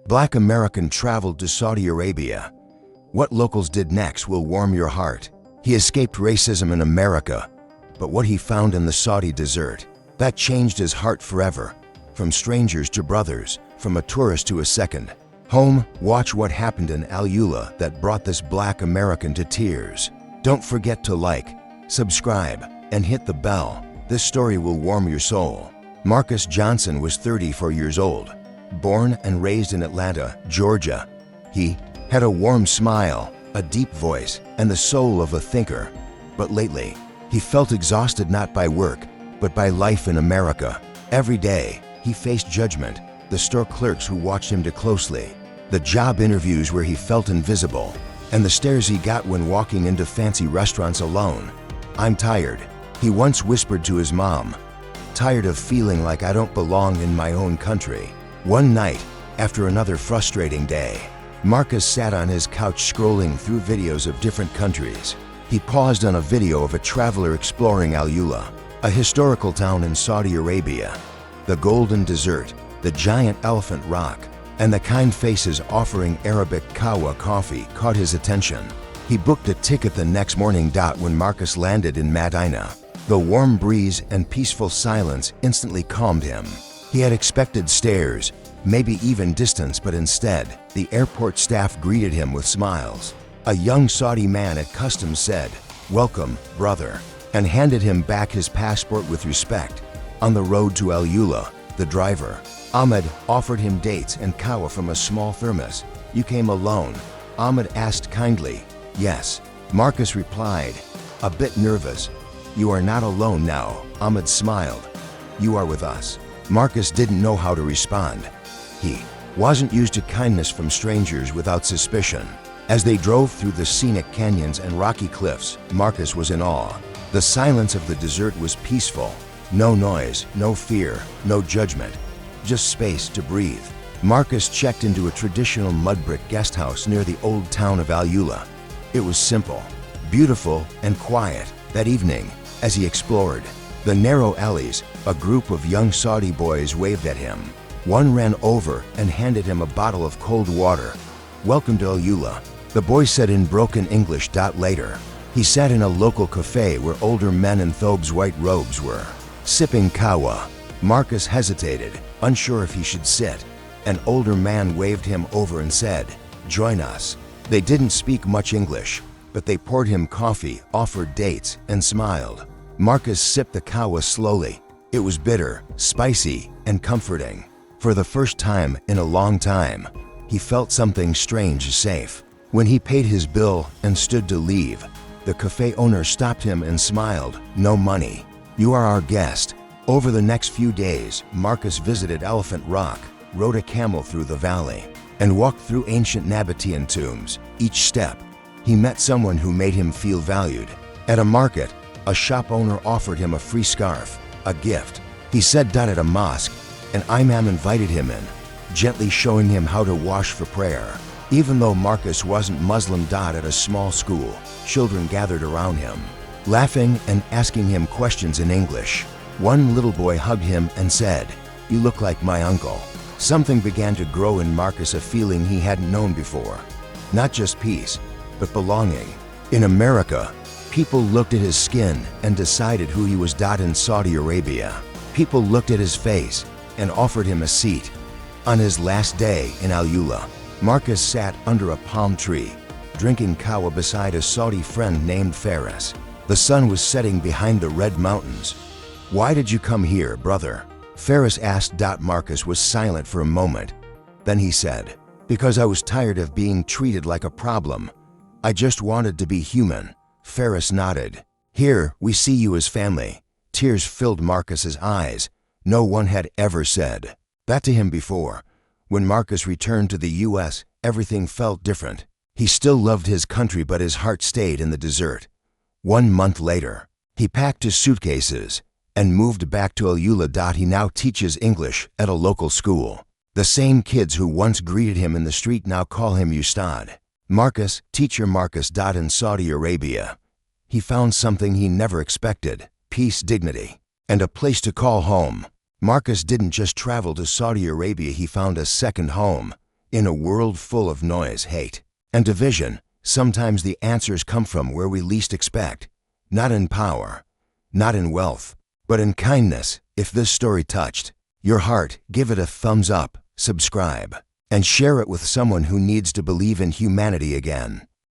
Black American traveled to Saudi Arabia. What locals did next will warm your heart. He escaped racism in America, but what he found in the Saudi desert, that changed his heart forever. From strangers to brothers, from a tourist to a second home, watch what happened in Al-Ula that brought this Black American to tears. Don't forget to like, subscribe, and hit the bell. This story will warm your soul. Marcus Johnson was 34 years old, born and raised in Atlanta, Georgia. He had a warm smile, a deep voice, and the soul of a thinker. But lately, he felt exhausted not by work, but by life in America. Every day, he faced judgment, the store clerks who watched him too closely, the job interviews where he felt invisible, and the stares he got when walking into fancy restaurants alone. "I'm tired," he once whispered to his mom. "Tired of feeling like I don't belong in my own country." One night, after another frustrating day, Marcus sat on his couch scrolling through videos of different countries. He paused on a video of a traveler exploring Al-Ula, a historical town in Saudi Arabia. The golden desert, the giant elephant rock, and the kind faces offering Arabic kahwa coffee caught his attention. He booked a ticket the next morning. When Marcus landed in Medina, the warm breeze and peaceful silence instantly calmed him. He had expected stares, maybe even distance, but instead, the airport staff greeted him with smiles. A young Saudi man at customs said, "Welcome, brother," and handed him back his passport with respect. On the road to Al-Ula, the driver, Ahmed, offered him dates and kahwa from a small thermos. "You came alone?" Ahmed asked kindly. "Yes," Marcus replied, a bit nervous. "You are not alone now," Ahmed smiled. "You are with us." Marcus didn't know how to respond. He wasn't used to kindness from strangers without suspicion. As they drove through the scenic canyons and rocky cliffs, Marcus was in awe. The silence of the desert was peaceful. No noise, no fear, no judgment, just space to breathe. Marcus checked into a traditional mud brick guest house near the old town of Al-Ula. It was simple, beautiful, and quiet. That evening, as he explored the narrow alleys, a group of young Saudi boys waved at him. One ran over and handed him a bottle of cold water. "Welcome to Al-Ula," the boy said in broken English. Later, he sat in a local cafe where older men in thobes white robes were sipping kahwa. Marcus hesitated, unsure if he should sit. An older man waved him over and said, "Join us." They didn't speak much English, but they poured him coffee, offered dates, and smiled. Marcus sipped the kahwa slowly. It was bitter, spicy, and comforting. For the first time in a long time, he felt something strange safe. When he paid his bill and stood to leave, the cafe owner stopped him and smiled. "No money. You are our guest." Over the next few days, Marcus visited Elephant Rock, rode a camel through the valley, and walked through ancient Nabatean tombs. Each step, he met someone who made him feel valued. At a market, a shop owner offered him a free scarf, a gift. He said at a mosque, an imam invited him in, gently showing him how to wash for prayer. Even though Marcus wasn't Muslim, at a small school, children gathered around him, laughing and asking him questions in English. One little boy hugged him and said, "You look like my uncle." Something began to grow in Marcus, a feeling he hadn't known before. Not just peace, but belonging. In America, people looked at his skin and decided who he was. In Saudi Arabia, people looked at his face and offered him a seat. On his last day in Al-Ula, Marcus sat under a palm tree, drinking kahwa beside a Saudi friend named Faris. The sun was setting behind the red mountains. "Why did you come here, brother?" Faris asked. Marcus was silent for a moment. Then he said, "Because I was tired of being treated like a problem. I just wanted to be human." Faris nodded. "Here, we see you as family." Tears filled Marcus's eyes. No one had ever said that to him before. When Marcus returned to the U.S., everything felt different. He still loved his country, but his heart stayed in the desert. 1 month later, he packed his suitcases and moved back to Al-Ula. He now teaches English at a local school. The same kids who once greeted him in the street now call him Ustad. Marcus, teacher Marcus. In Saudi Arabia, he found something he never expected: peace, dignity, and a place to call home. Marcus didn't just travel to Saudi Arabia, he found a second home In a world full of noise, hate, and division, sometimes the answers come from where we least expect. Not in power, not in wealth, but in kindness. If this story touched your heart, give it a thumbs up, subscribe, and share it with someone who needs to believe in humanity again.